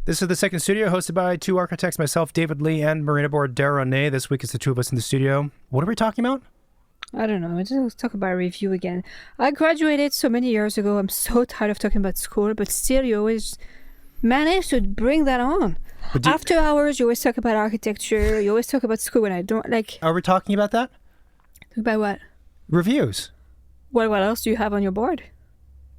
This is The Second Studio, hosted by two architects, myself, David Lee, and Marina Borderonnet. This week it's the two of us in the studio. What are we talking about? I don't know. Let's talk about review again. I graduated so many years ago. I'm so tired of talking about school, but still you always manage to bring that on. After hours, you always talk about architecture. You always talk about school when I don't like. Are we talking about that? About what? Reviews. What else do you have on your board?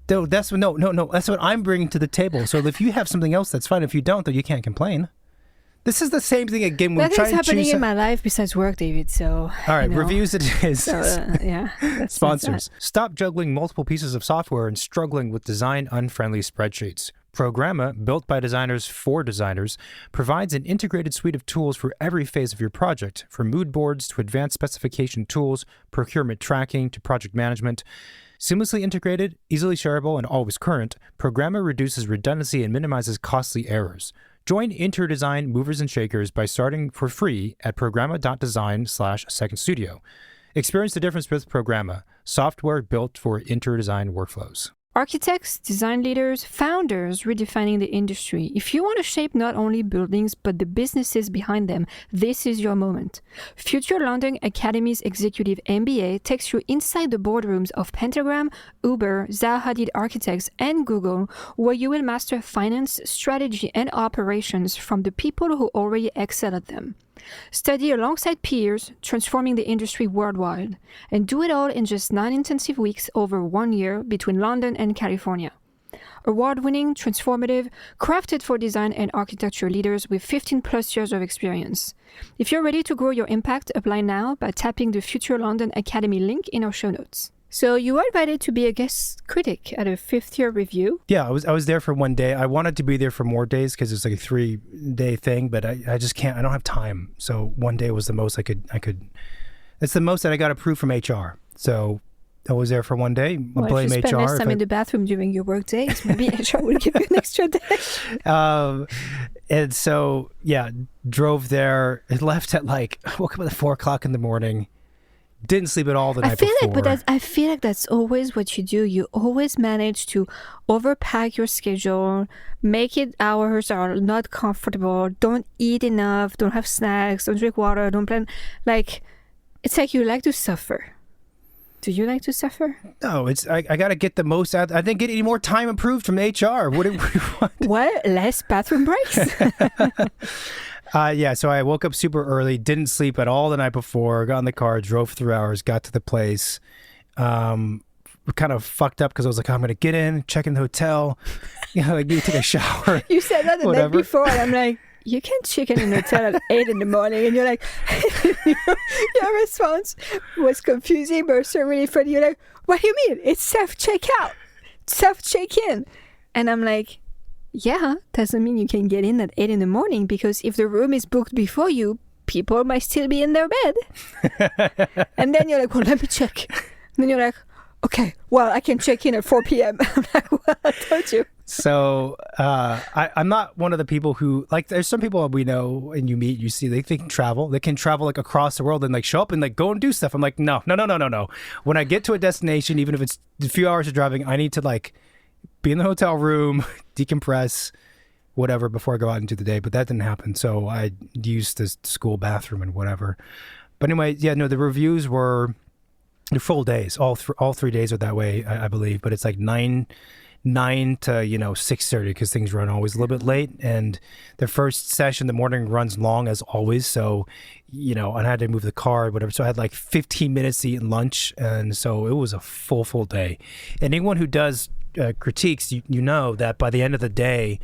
No, that's what I'm bringing to the table. So if you have something else, that's fine. If you don't, then you can't complain. This is the same thing again. Nothing's happening in my life besides work, David. So all right, reviews it is. So, yeah, sponsors. Stop juggling multiple pieces of software and struggling with design-unfriendly spreadsheets. Programma, built by designers for designers, provides an integrated suite of tools for every phase of your project, from mood boards to advanced specification tools, procurement tracking to project management. Seamlessly integrated, easily shareable, and always current, Programma reduces redundancy and minimizes costly errors. Join InterDesign movers and shakers by starting for free at programma.design/secondstudio. Experience the difference with Programma, software built for InterDesign workflows. Architects, design leaders, founders redefining the industry. If you want to shape not only buildings but the businesses behind them, this is your moment. Future London Academy's Executive MBA takes you inside the boardrooms of Pentagram, Uber, Zaha Hadid Architects, and Google, where you will master finance, strategy, and operations from the people who already excel at them. Study alongside peers, transforming the industry worldwide, and do it all in just 9 intensive weeks over 1 year between London and California. Award-winning, transformative, crafted for design and architecture leaders with 15 plus years of experience. If you're ready to grow your impact, apply now by tapping the Future London Academy link in our show notes. So you were invited to be a guest critic at a 5th-year review. Yeah, I was there for 1 day. I wanted to be there for more days because it's like a 3-day thing, but I just can't. I don't have time. So 1 day was the most I could. It's the most that I got approved from HR. So I was there for 1 day. Well, blame if you spend HR. less time in the bathroom during your work days, maybe HR will give you an extra day. And so drove there. It left at woke up at 4 o'clock in the morning. Didn't sleep at all the night before. I feel like that's always what you do. You always manage to overpack your schedule, make it hours are not comfortable, don't eat enough, don't have snacks, don't drink water, don't plan. It's like you like to suffer. Do you like to suffer? No, I got to get the most out. I didn't get any more time approved from HR. What do you want? What? Less bathroom breaks? So I woke up super early, didn't sleep at all the night before, got in the car, drove 3 hours, got to the place, kind of fucked up because I was like, I'm going to get in, check in the hotel, maybe take a shower. You said that the night before, and I'm like, you can't check in an hotel at 8 in the morning, and you're like, your response was confusing, but also really funny. You're like, what do you mean? It's self-checkout, self-check-in. And I'm like, yeah, doesn't mean you can get in at 8 in the morning, because if the room is booked before you, people might still be in their bed. And then you're like, well, let me check. And then you're like, okay, well, I can check in at 4 p.m. I'm like, well, I told you. So I'm not one of the people who, there's some people we know and you meet, you see, they can travel. They can travel across the world and show up and go and do stuff. I'm like, no. When I get to a destination, even if it's a few hours of driving, I need to be in the hotel room, decompress, whatever, before I go out into the day. But that didn't happen. So I used the school bathroom and whatever. But anyway, the reviews were full days. All 3 days are that way, I believe. But it's 9 to 6:30 because things run always a little bit late. And the first session, the morning runs long as always. So, and I had to move the car, whatever. So I had 15 minutes to eat lunch. And so it was a full day. And anyone who does critiques, you know that by the end of the day,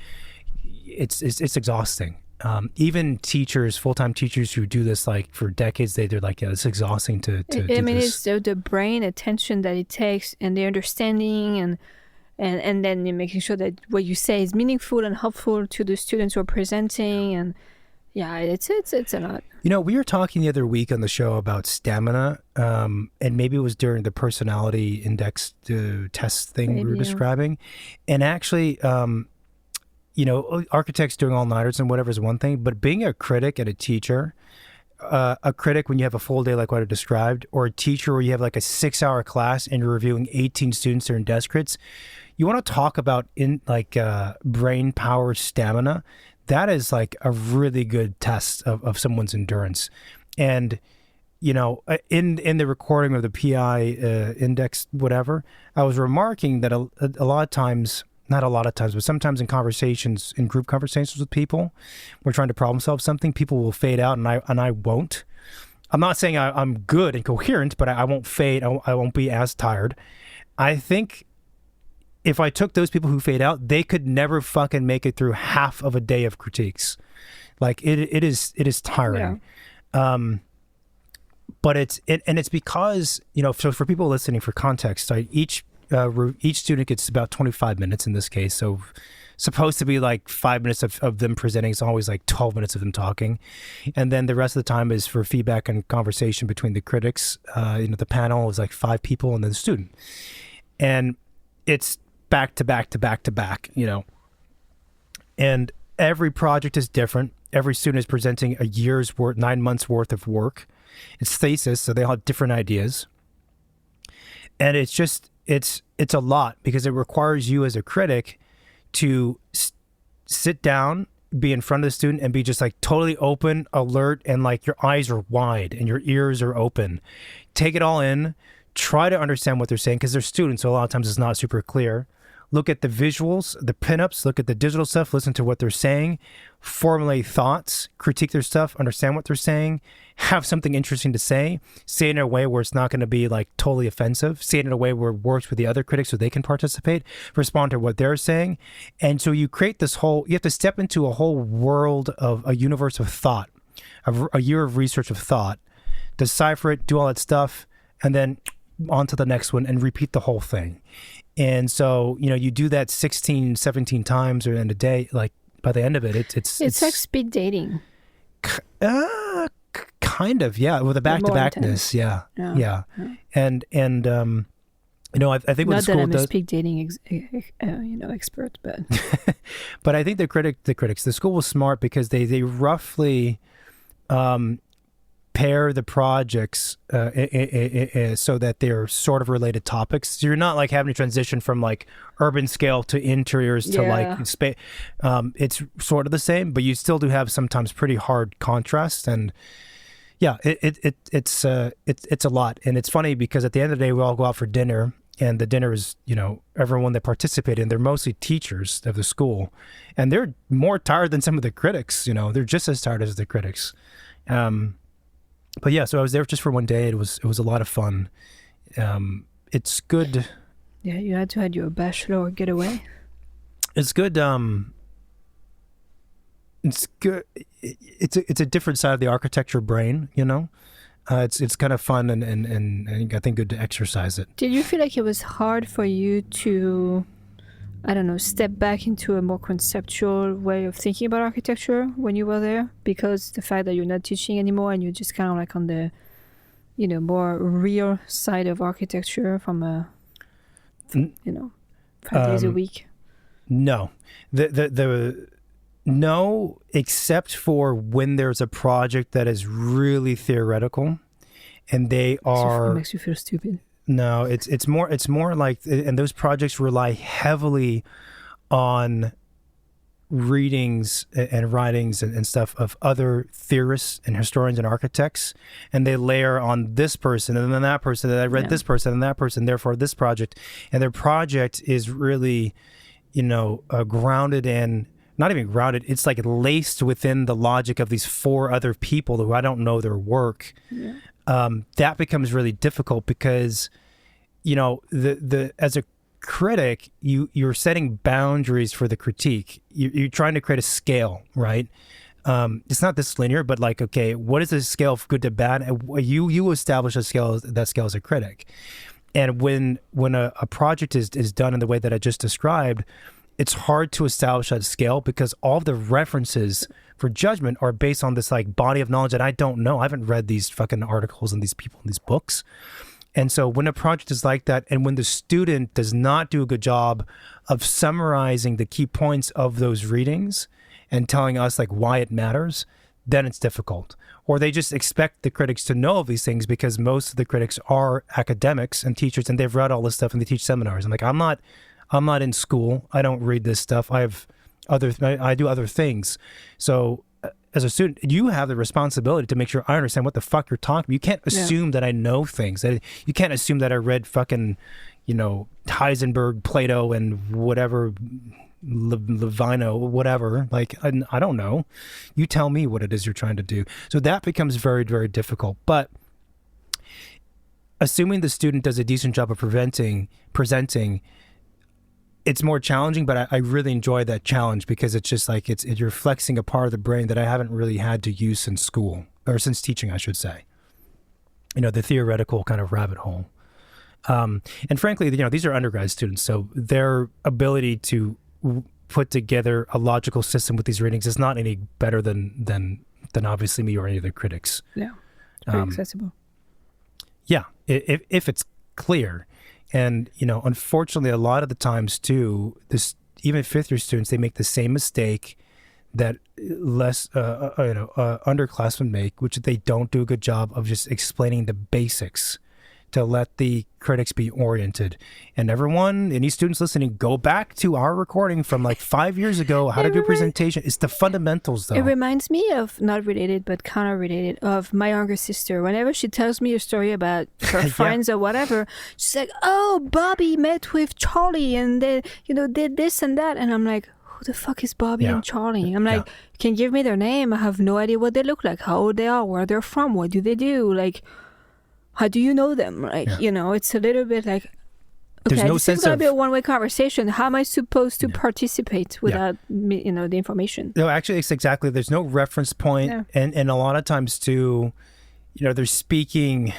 it's exhausting. Even teachers, full-time teachers who do this for decades, they're like, yeah, it's exhausting to do this. It's the brain attention that it takes, and the understanding, and then you're making sure that what you say is meaningful and helpful to the students who are presenting. And yeah, it's a lot. We were talking the other week on the show about stamina, and maybe it was during the personality index test thing we were describing. And actually, architects doing all-nighters and whatever is one thing, but being a critic and a teacher a critic when you have a full day like what I described, or a teacher where you have like a 6-hour class and you're reviewing 18 students during desk crits, you want to talk about brain power stamina. That is like a really good test of someone's endurance. And in the recording of the PI index, whatever, I was remarking that a lot of times, not a lot of times, but sometimes in conversations, in group conversations with people, we're trying to problem solve something, people will fade out and I won't. I'm not saying I'm good and coherent, but I won't fade. I won't be as tired. I think if I took those people who fade out, they could never fucking make it through half of a day of critiques. Like it is tiring. Yeah. But it's because, so for people listening, for context, each student gets about 25 minutes in this case. So supposed to be like 5 minutes of them presenting. It's always like 12 minutes of them talking. And then the rest of the time is for feedback and conversation between the critics. The panel is like 5 people and then the student. And it's back to back to back to back, And every project is different. Every student is presenting a year's worth, 9 months worth of work. It's thesis, so they all have different ideas. And it's a lot because it requires you as a critic to sit down, be in front of the student and be just like totally open, alert, and like your eyes are wide and your ears are open. Take it all in, try to understand what they're saying because they're students, so a lot of times it's not super clear. Look at the visuals, the pinups, look at the digital stuff, listen to what they're saying, formulate thoughts, critique their stuff, understand what they're saying, have something interesting to say it in a way where it's not going to be like totally offensive, say it in a way where it works with the other critics so they can participate, respond to what they're saying. And so you create you have to step into a whole world of a universe of thought, a year of research of thought, decipher it, do all that stuff, and then on to the next one and repeat the whole thing. And so, you do that 16, 17 times or in a day, like by the end of it, it's like speed dating. Kind of, yeah, with a back-to-backness, yeah. And I think what not the school that I'm does, a speed dating expert, but but I think the critics, the school was smart because they roughly pair the projects so that they're sort of related topics. So you're not like having to transition from like urban scale to interiors to like space. It's sort of the same, but you still do have sometimes pretty hard contrast. And yeah, it's a lot. And it's funny because at the end of the day, we all go out for dinner, and the dinner is, everyone that participated, and they're mostly teachers of the school, and they're more tired than some of the critics. They're just as tired as the critics. But yeah, so I was there just for one day. It was a lot of fun. It's good. Yeah, you had to have your bachelor getaway. It's good. It's good. It's a different side of the architecture brain. It's kind of fun and I think good to exercise it. Did you feel like it was hard for you to, I don't know, step back into a more conceptual way of thinking about architecture when you were there? Because the fact that you're not teaching anymore and you're just kind of like on the, more real side of architecture from a, 5 days a week. No, no, except for when there's a project that is really theoretical, and they are makes you feel stupid. No, it's more like, and those projects rely heavily on readings and writings and stuff of other theorists and historians and architects, and they layer on this person and then that person, and I read this person and that person, therefore this project, and their project is really, grounded in, not even grounded, it's like laced within the logic of these 4 other people who I don't know their work. Yeah. That becomes really difficult because, the as a critic, you're setting boundaries for the critique. You're trying to create a scale, right? It's not this linear, but like, okay, what is the scale of good to bad? You establish that scale as a critic. And when a project is done in the way that I just described, it's hard to establish that scale because all the references for judgment are based on this like body of knowledge that I don't know. I haven't read these fucking articles and these people in these books. And so when a project is like that, and when the student does not do a good job of summarizing the key points of those readings and telling us like why it matters, then it's difficult. or they just expect the critics to know of these things because most of the critics are academics and teachers, and they've read all this stuff and they teach seminars. I'm like, I'm not in school. I don't read this stuff. I do other things. So as a student, you have the responsibility to make sure I understand what the fuck you're talking about. You can't assume that I know things. You can't assume that I read fucking, Heisenberg, Plato, and whatever, Levino, whatever. Like, I don't know. You tell me what it is you're trying to do. So that becomes very, very difficult. But assuming the student does a decent job of presenting, it's more challenging, but I really enjoy that challenge because it's just like you're flexing a part of the brain that I haven't really had to use since school, or since teaching, I should say. The theoretical kind of rabbit hole. And frankly, these are undergrad students, so their ability to put together a logical system with these readings is not any better than obviously me or any of the critics. Yeah, it's very accessible. Yeah, if it's clear. And, unfortunately, a lot of the times, too, even fifth-year students, they make the same mistake that underclassmen make, which they don't do a good job of just explaining the basics to let the critics be oriented. And everyone, any students listening, go back to our recording from like 5 years ago, how to do a presentation. It's the fundamentals, though. It reminds me of, not related, but kind of related, of my younger sister. Whenever she tells me a story about her friends or whatever, she's like, oh, Bobby met with Charlie and they, did this and that. And I'm like, who the fuck is Bobby and Charlie? I'm like, you can give me their name. I have no idea what they look like, how old they are, where they're from, what do they do? Like, how do you know them? Like, it's a little bit like, there's no sense it's going to be a one-way conversation. How am I supposed to participate without, the information? No, actually, it's exactly. There's no reference point. Yeah. And a lot of times, too, they're speaking,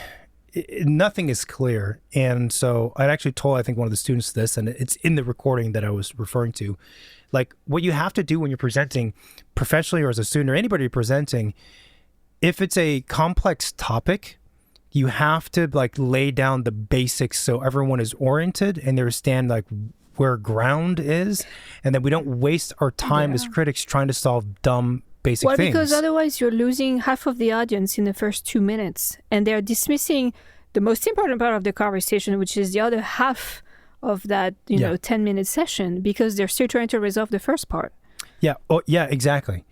nothing is clear. And so I actually told, I think, one of the students this, and it's in the recording that I was referring to. Like, what you have to do when you're presenting professionally or as a student or anybody presenting, if it's a complex topic, you have to lay down the basics so everyone is oriented and they understand where ground is, and then we don't waste our time as critics trying to solve dumb basic things. Well, because otherwise you're losing half of the audience in the first 2 minutes, and they're dismissing the most important part of the conversation, which is the other half of that 10-minute session, because they're still trying to resolve the first part. Yeah. Oh, yeah. Exactly.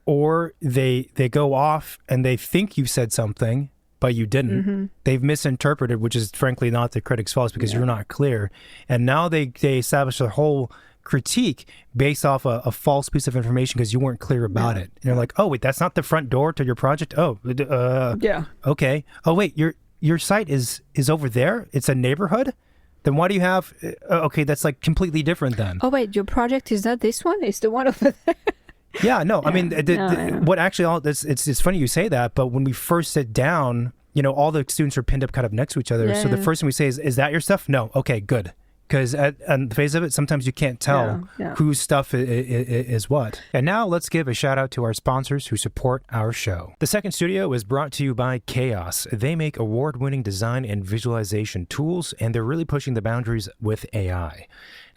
Or they go off and they think you said something, but you didn't. Mm-hmm. They've misinterpreted, which is frankly not the critic's fault because you're not clear. And now they establish their whole critique based off a false piece of information because you weren't clear about it. And you're like, oh, wait, that's not the front door to your project? Oh, okay. Oh, wait, your site is over there? It's a neighborhood? Then why do you have... okay, that's completely different then. Oh, wait, your project is not this one? It's the one over there? Yeah, no, I mean, what actually, it's funny you say that, but when we first sit down, all the students are pinned up kind of next to each other. So the first thing we say is that your stuff? No. Okay, good. Because on the face of it, sometimes you can't tell whose stuff is what. And now let's give a shout out to our sponsors who support our show. The Second Studio is brought to you by Chaos. They make award-winning design and visualization tools, and they're really pushing the boundaries with AI.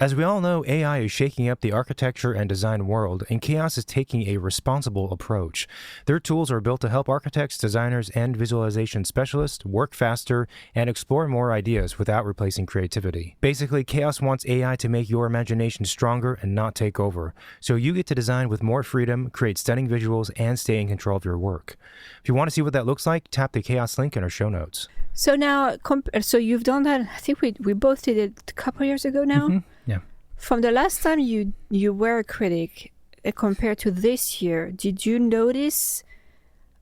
As we all know, AI is shaking up the architecture and design world, and Chaos is taking a responsible approach. Their tools are built to help architects, designers, and visualization specialists work faster and explore more ideas without replacing creativity. Basically, Chaos wants AI to make your imagination stronger and not take over, so you get to design with more freedom, create stunning visuals, and stay in control of your work. If you want to see what that looks like, tap the Chaos link in our show notes. So now, so you've done that, I think we both did it a couple years ago now? Mm-hmm. Yeah. From the last time you were a critic compared to this year, did you notice,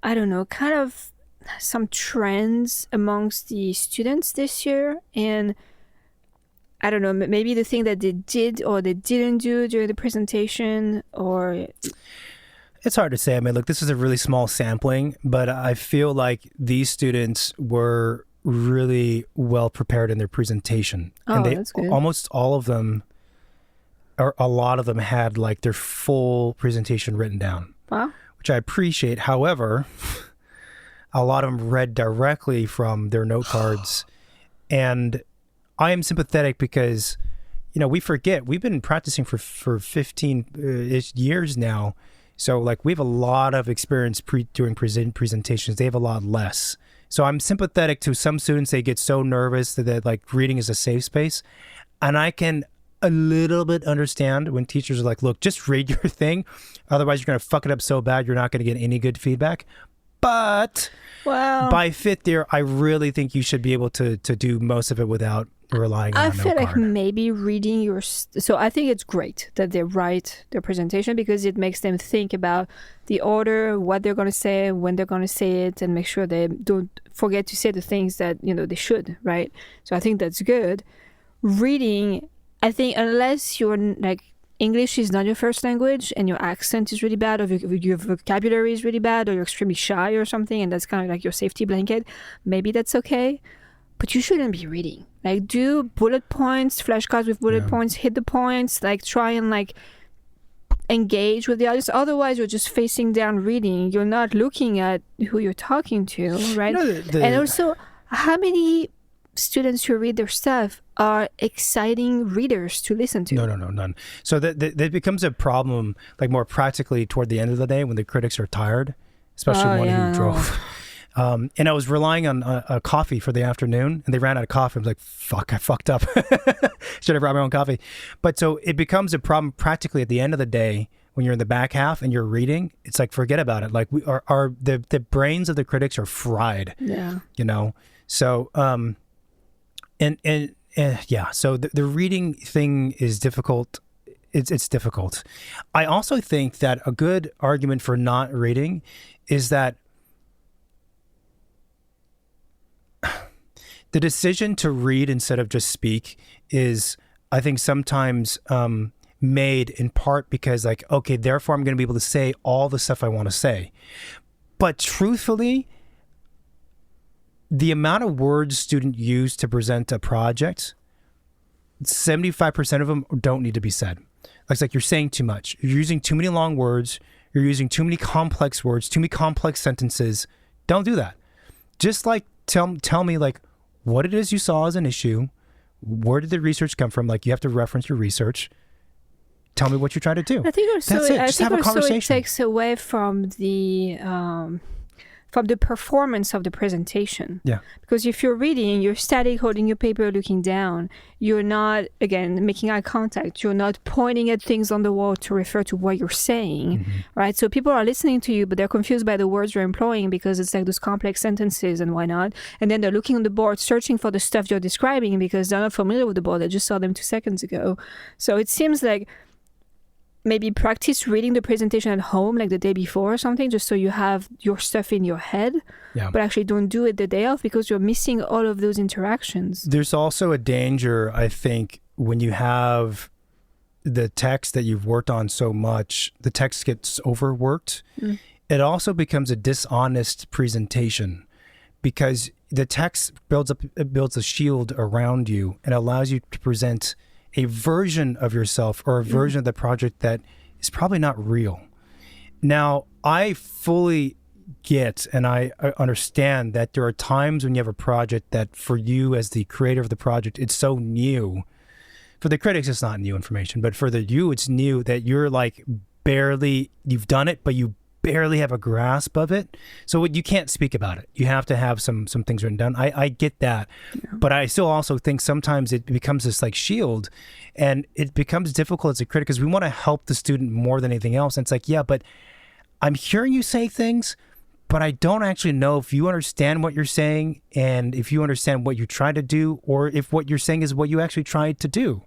I don't know, kind of some trends amongst the students this year? And I don't know, maybe the thing that they did or they didn't do during the presentation, or... It's hard to say. I mean, look, this is a really small sampling, but I feel like these students were really well prepared in their presentation. Oh, and that's good. Almost all of them, or a lot of them, had their full presentation written down. Wow. Which I appreciate. However, a lot of them read directly from their note cards. And I am sympathetic because, we forget. We've been practicing for 15 years now. So like we have a lot of experience doing presentations. They have a lot less. So I'm sympathetic to some students. They get so nervous that like reading is a safe space. And I can a little bit understand when teachers are like, look, just read your thing. Otherwise, you're going to fuck it up so bad, you're not going to get any good feedback. But by fifth year, I really think you should be able to do most of it without relying on a note card. I feel like maybe reading your... So I think it's great that they write their presentation because it makes them think about the order, what they're going to say, when they're going to say it, and make sure they don't forget to say the things that, they should, right? So I think that's good. Reading, I think unless you're like... English is not your first language and your accent is really bad or your vocabulary is really bad or you're extremely shy or something and that's kind of like your safety blanket, maybe that's okay. But you shouldn't be reading. Like do bullet points, flashcards with bullet points, hit the points, like try and like engage with the audience. Otherwise you're just facing down reading. You're not looking at who you're talking to, right? And also how many students who read their stuff are exciting readers to listen to? No, none. So that becomes a problem, like more practically toward the end of the day when the critics are tired, especially one who drove. And I was relying on a coffee for the afternoon, and they ran out of coffee. I was like, fuck, I fucked up. Should have brought my own coffee. But so it becomes a problem practically at the end of the day when you're in the back half and you're reading. It's like, forget about it. Like the brains of the critics are fried. Yeah. So so the reading thing is difficult. It's difficult. I also think that a good argument for not reading is that the decision to read instead of just speak is, I think, sometimes made in part because like, okay, therefore I'm going to be able to say all the stuff I want to say. But truthfully, the amount of words students use to present a project, 75% of them don't need to be said. It's like you're saying too much. You're using too many long words. You're using too many complex words, too many complex sentences. Don't do that. Just like tell me like what it is you saw as an issue. Where did the research come from? Like you have to reference your research. Tell me what you're trying to do. I think also, that's it. Just have a conversation. It takes away from the performance of the presentation. Yeah. Because if you're reading, you're static, holding your paper, looking down. You're not, again, making eye contact. You're not pointing at things on the wall to refer to what you're saying, right? So people are listening to you, but they're confused by the words you're employing because it's like those complex sentences and why not? And then they're looking on the board, searching for the stuff you're describing because they're not familiar with the board. They just saw them 2 seconds ago. So it seems like maybe practice reading the presentation at home like the day before or something, just so you have your stuff in your head, but actually don't do it the day of because you're missing all of those interactions. There's also a danger, I think, when you have the text that you've worked on so much, the text gets overworked. It also becomes a dishonest presentation because the text builds a shield around you and allows you to present a version of yourself or a version of the project that is probably not real. Now, I fully get and I understand that there are times when you have a project that for you as the creator of the project, it's so new. For the critics, it's not new information, but for you, it's new that you're like you've done it, but you barely have a grasp of it. So you can't speak about it. You have to have some things written down. I get that. But I still also think sometimes it becomes this like shield and it becomes difficult as a critic because we want to help the student more than anything else. And it's like, yeah, but I'm hearing you say things, but I don't actually know if you understand what you're saying and if you understand what you try to do or if what you're saying is what you actually tried to do.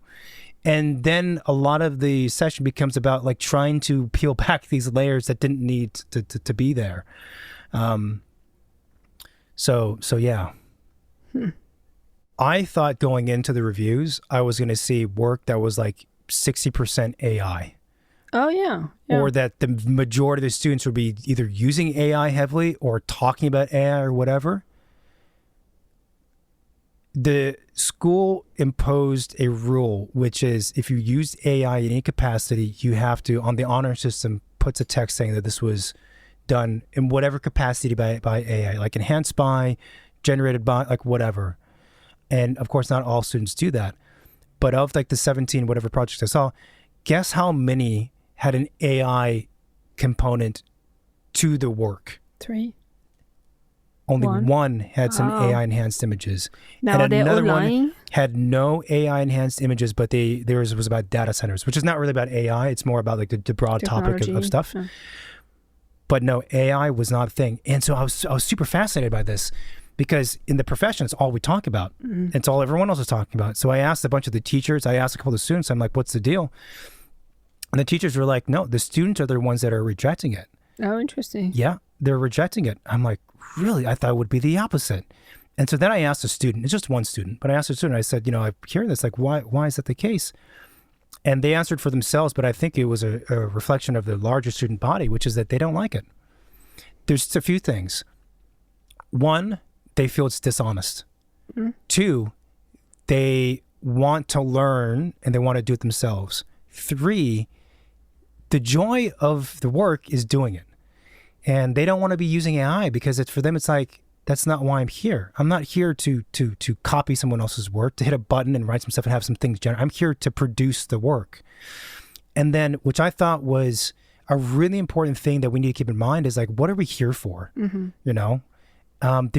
And then a lot of the session becomes about like trying to peel back these layers that didn't need to be there. So yeah. I thought going into the reviews, I was going to see work that was like 60% AI. Oh, yeah. Or that the majority of the students would be either using AI heavily or talking about AI or whatever. The school imposed a rule, which is if you used AI in any capacity, you have to, on the honor system, puts a text saying that this was done in whatever capacity by AI, like enhanced by, generated by, like whatever. And of course, not all students do that. But of like the 17, whatever projects I saw, guess how many had an AI component to the work. 3. Only One. one had some AI enhanced images. Now and they're all another one lying. had no AI enhanced images, but theirs was about data centers, which is not really about AI. It's more about like the broad topic of Technology. stuff. But no, AI was not a thing. And so I was super fascinated by this because in the profession, it's all we talk about. It's all everyone else is talking about. So I asked a bunch of the teachers, I asked a couple of the students, I'm like, what's the deal? And the teachers were like, no, the students are the ones that are rejecting it. Oh, interesting. Yeah, they're rejecting it. I'm like, really? I thought it would be the opposite. And so then I asked a student, it's just one student, but I asked a student, I said, I'm hearing this, like, why is that the case? And they answered for themselves, but I think it was a reflection of the larger student body, which is that they don't like it. There's a few things. One, they feel it's dishonest. 2, they want to learn and they want to do it themselves. 3, the joy of the work is doing it. And they don't want to be using AI because for them, it's like, that's not why I'm here. I'm not here to copy someone else's work, to hit a button and write some stuff and have some things generated. I'm here to produce the work. And then, which I thought was a really important thing that we need to keep in mind is like, what are we here for? They're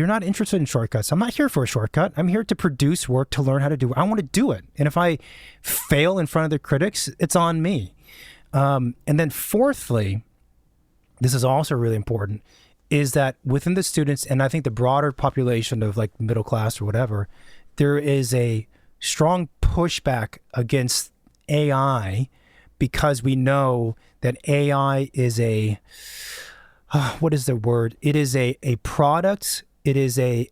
not interested in shortcuts. I'm not here for a shortcut. I'm here to produce work, to learn how to do it. I want to do it. And if I fail in front of the critics, it's on me. And then fourthly, this is also really important, is that within the students, and I think the broader population of like middle class or whatever, there is a strong pushback against AI because we know that AI is what is the word? It is a product. It is a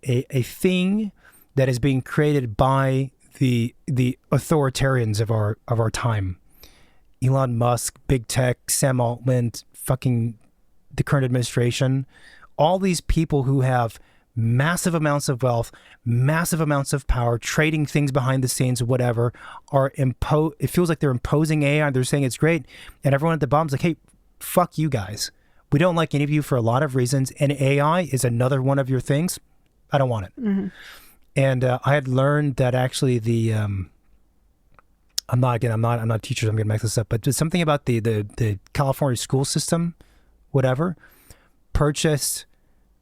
thing that is being created by the authoritarians of our time. Elon Musk, big tech, Sam Altman, fucking the current administration, all these people who have massive amounts of wealth, massive amounts of power, trading things behind the scenes or whatever, it feels like they're imposing AI. They're saying it's great. And everyone at the bottom's like, hey, fuck you guys. We don't like any of you for a lot of reasons. And AI is another one of your things. I don't want it. And I had learned that actually I'm not a teacher, so I'm going to mess this up, but just something about the California school system, whatever, purchased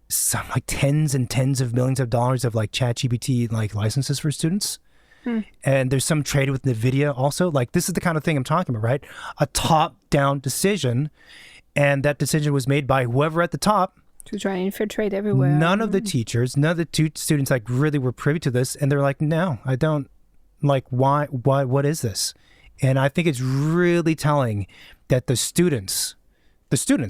some like tens and tens of millions of dollars of like ChatGPT like licenses for students. And there's some trade with NVIDIA also. Like this is the kind of thing I'm talking about, right? A top-down decision. And that decision was made by whoever at the top. To try and infiltrate everywhere. None of the teachers, none of the two students like really were privy to this. And they're like, no, I don't. Like, why, what is this? And I think it's really telling that the students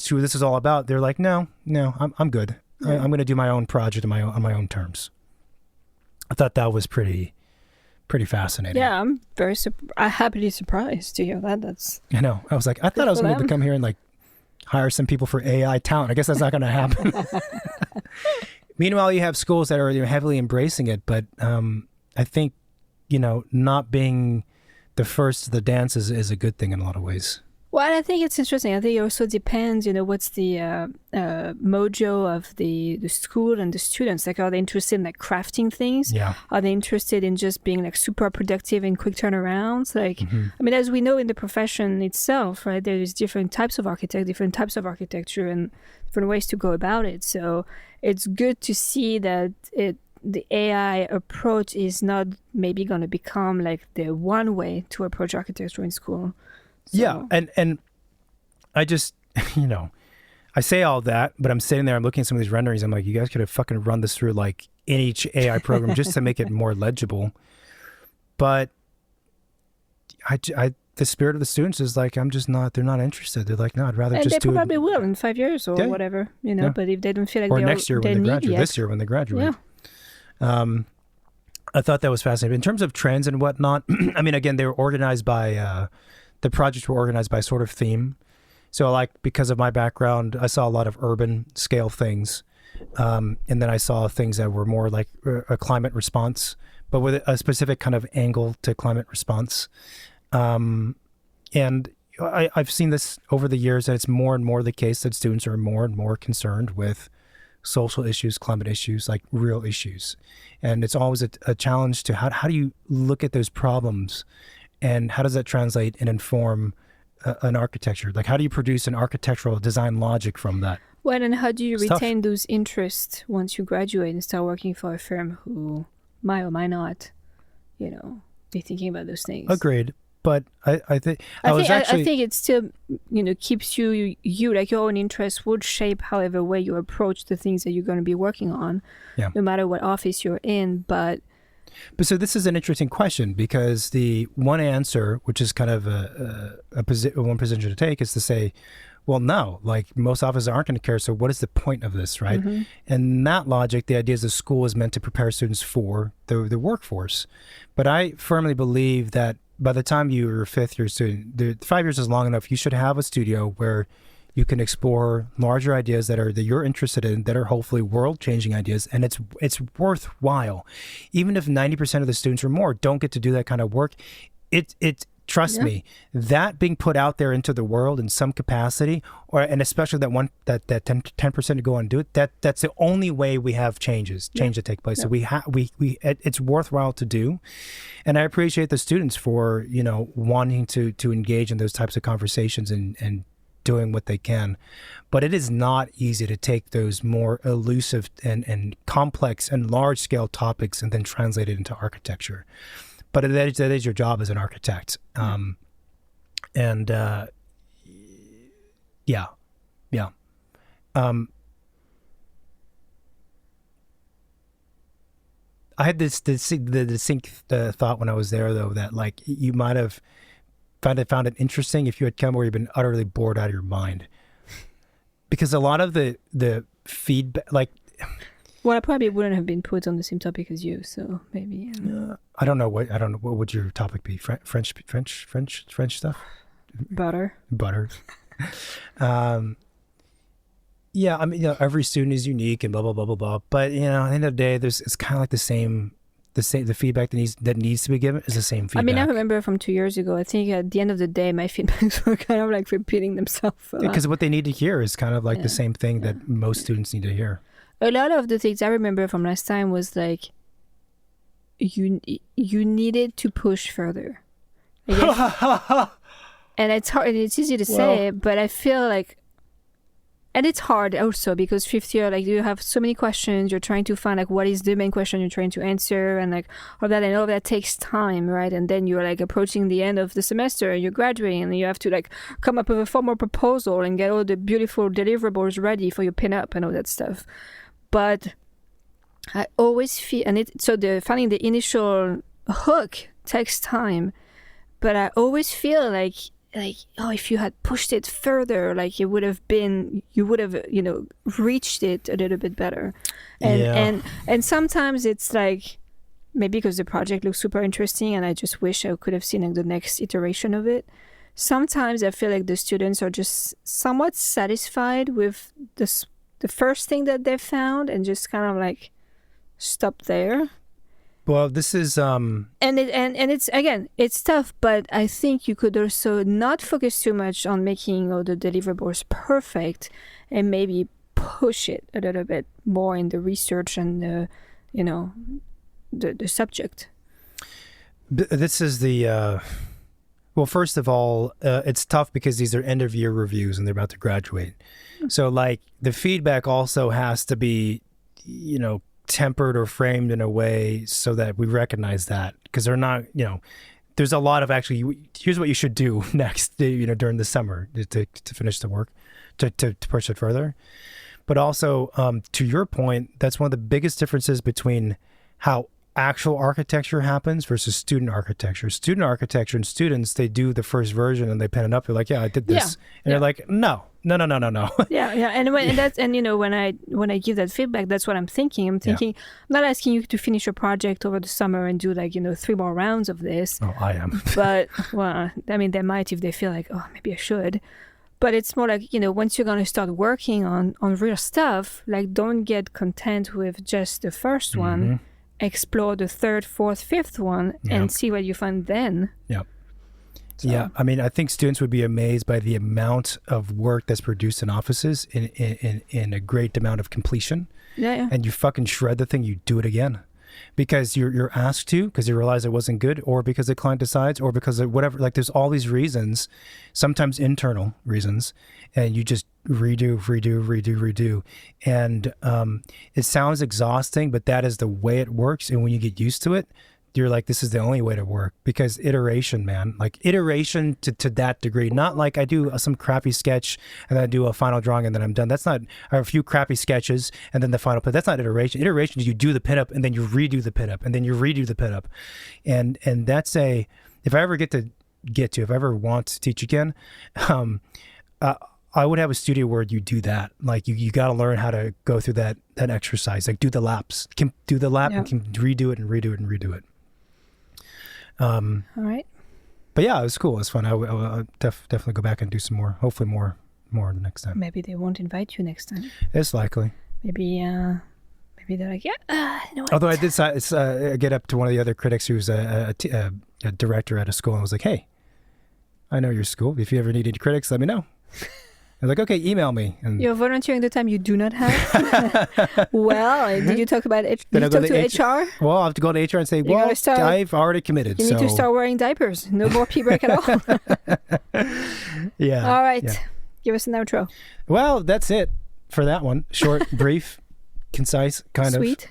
who this is all about, they're like, no, I'm good. I'm going to do my own project on my own terms. I thought that was pretty fascinating. Yeah, I'm happily surprised to hear that. That's. I know. I was like, I thought I was going to come here and like hire some people for AI talent. I guess that's not going to happen. Meanwhile, you have schools that are heavily embracing it, but I think, not being the first to the dance is a good thing in a lot of ways. Well, I think it's interesting. I think it also depends, what's the mojo of the school and the students. Like, are they interested in like crafting things? Yeah. Are they interested in just being like super productive and quick turnarounds? Like, I mean, as we know in the profession itself, right, there's different types of different types of architecture and different ways to go about it. So it's good to see that the AI approach is not maybe going to become like the one way to approach architecture in school. So. Yeah, and I just, I say all that, but I'm sitting there, I'm looking at some of these renderings, I'm like, you guys could have fucking run this through like any AI program just to make it more legible. But the spirit of the students is like, they're not interested. They're like, no, I'd rather and just do it. And they probably will in 5 years or whatever, but if they don't feel like or next year when they graduate, yet. this year when they graduate. Yeah. I thought that was fascinating. In terms of trends and whatnot, I mean, again, they were organized by, the projects were organized by sort of theme. So like, because of my background, I saw a lot of urban scale things. And then I saw things that were more like a climate response, but with a specific kind of angle to climate response. And I've seen this over the years that it's more and more the case that students are more and more concerned with social issues, climate issues, like real issues. And it's always a challenge to how do you look at those problems and how does that translate and inform an architecture? Like, how do you produce an architectural design logic from that? Well, and how do you Stuff. retain those interests once you graduate and start working for a firm who might or might not, be thinking about those things? Agreed. But I think I think it still, keeps you like your own interests would shape however way you approach the things that you're going to be working on, no matter what office you're in. But so this is an interesting question, because the one answer, which is kind of one position to take, is to say, well, no, like most offices aren't going to care. So what is the point of this, right? Mm-hmm. And that logic, the idea is the school is meant to prepare students for the workforce. But I firmly believe that by the time you're a fifth year student, the 5 years is long enough. You should have a studio where you can explore larger ideas that you're interested in, that are hopefully world-changing ideas, and it's worthwhile. Even if 90% of the students or more don't get to do that kind of work, trust me, that being put out there into the world in some capacity, and especially that 10% to go and do it, that's the only way we have change to take place. So it's worthwhile to do. And I appreciate the students for, wanting to engage in those types of conversations and doing what they can. But it is not easy to take those more elusive and complex and large scale topics and then translate it into architecture. But that is your job as an architect. I had the distinct thought when I was there, though, that like you might have found it interesting if you had come where you've been utterly bored out of your mind, because a lot of the feedback, like. Well, I probably wouldn't have been put on the same topic as you, so maybe. I don't know what would your topic be? French stuff. Butter. Yeah, I mean, every student is unique and blah blah blah blah blah. But at the end of the day, it's kind of like the same. The feedback that needs to be given is the same feedback. I mean, I remember from 2 years ago. I think at the end of the day, my feedbacks were kind of like repeating themselves. Because what they need to hear is kind of like the same thing that most students need to hear. A lot of the things I remember from last time was like, you needed to push further. And it's hard. It's easy to say, but I feel like, and it's hard also because fifth year, like you have so many questions. You're trying to find like what is the main question you're trying to answer, and like all of that takes time, right? And then you're like approaching the end of the semester, you're graduating, and you have to like come up with a formal proposal and get all the beautiful deliverables ready for your pin-up and all that stuff. But I always feel, finding the initial hook takes time, but I always feel like if you had pushed it further, like you would have reached it a little bit better. And sometimes it's like, maybe because the project looks super interesting and I just wish I could have seen like the next iteration of it. Sometimes I feel like the students are just somewhat satisfied with the first thing that they found and just kind of like stop there. Well, this is and it's again, it's tough, but I think you could also not focus too much on making all the deliverables perfect and maybe push it a little bit more in the research and the subject. This is the well, first of all, it's tough because these are end of year reviews and they're about to graduate. So like the feedback also has to be, tempered or framed in a way so that we recognize that, because they're not, there's a lot of actually, here's what you should do next, during the summer to finish the work, to push it further. But also, to your point, that's one of the biggest differences between how actual architecture happens versus student architecture. Student architecture and students, they do the first version and they pen it up. They're like, yeah, I did this. And they're like, no. Yeah. And when I give that feedback, that's what I'm thinking. I'm not asking you to finish a project over the summer and do 3 more rounds of this. Oh, I am. But, well, I mean, they might if they feel like, oh, maybe I should. But it's more like, once you're going to start working on real stuff, like don't get content with just the first one. Explore the 3rd, 4th, 5th one and see what you find then. Yeah. So. Yeah. I mean, I think students would be amazed by the amount of work that's produced in offices in a great amount of completion. Yeah. And you fucking shred the thing, you do it again. because you're asked to, because you realize it wasn't good, or because the client decides, or because of whatever. Like there's all these reasons, sometimes internal reasons, and you just redo. And it sounds exhausting, but that is the way it works. And when you get used to it, you're like, this is the only way to work, because iteration, man, like iteration to that degree, not like I do some crappy sketch and then I do a final drawing and then I'm done. That's not, or a few crappy sketches and then the final pin. That's not iteration. Iteration is you do the pinup and then you redo the pinup and then you redo the pinup. And that's if I ever if I ever want to teach again, I would have a studio where you do that. Like you got to learn how to go through that exercise, like do the laps, can do the lap and can redo it and redo it and redo it. All right. But yeah, it was cool. It was fun. I'll definitely go back and do some more. Hopefully more the next time. Maybe they won't invite you next time. It's likely. Maybe they're like, you know what? Although I did get up to one of the other critics who's a director at a school and was like, hey, I know your school. If you ever need any critics, let me know. I was like, okay, email me. And you're volunteering the time you do not have. Well, did you talk about it? Did you talk to HR? Well, I'll have to go to HR and say, well, I've already committed. You need to start wearing diapers. No more pee break at all. Yeah. All right. Yeah. Give us an outro. Well, that's it for that one. Short, brief, concise, kind of. Sweet.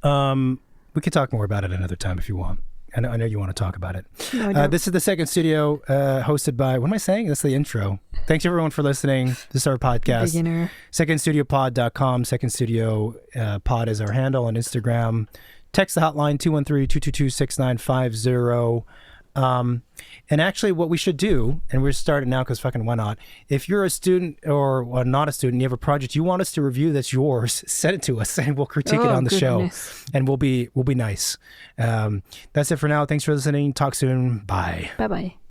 We could talk more about it another time if you want. I know you want to talk about it. No, I don't. This is the Second Studio, hosted by, what am I saying? That's the intro. Thanks everyone for listening. This is our podcast. Beginner. Secondstudiopod.com. Second Studio Pod is our handle on Instagram. Text the hotline 213-222-6950. And actually what we should do, and we're starting now because fucking why not? If you're a student or not a student, you have a project you want us to review that's yours, send it to us and we'll critique it on the show. And we'll be nice. That's it for now. Thanks for listening. Talk soon. Bye. Bye-bye.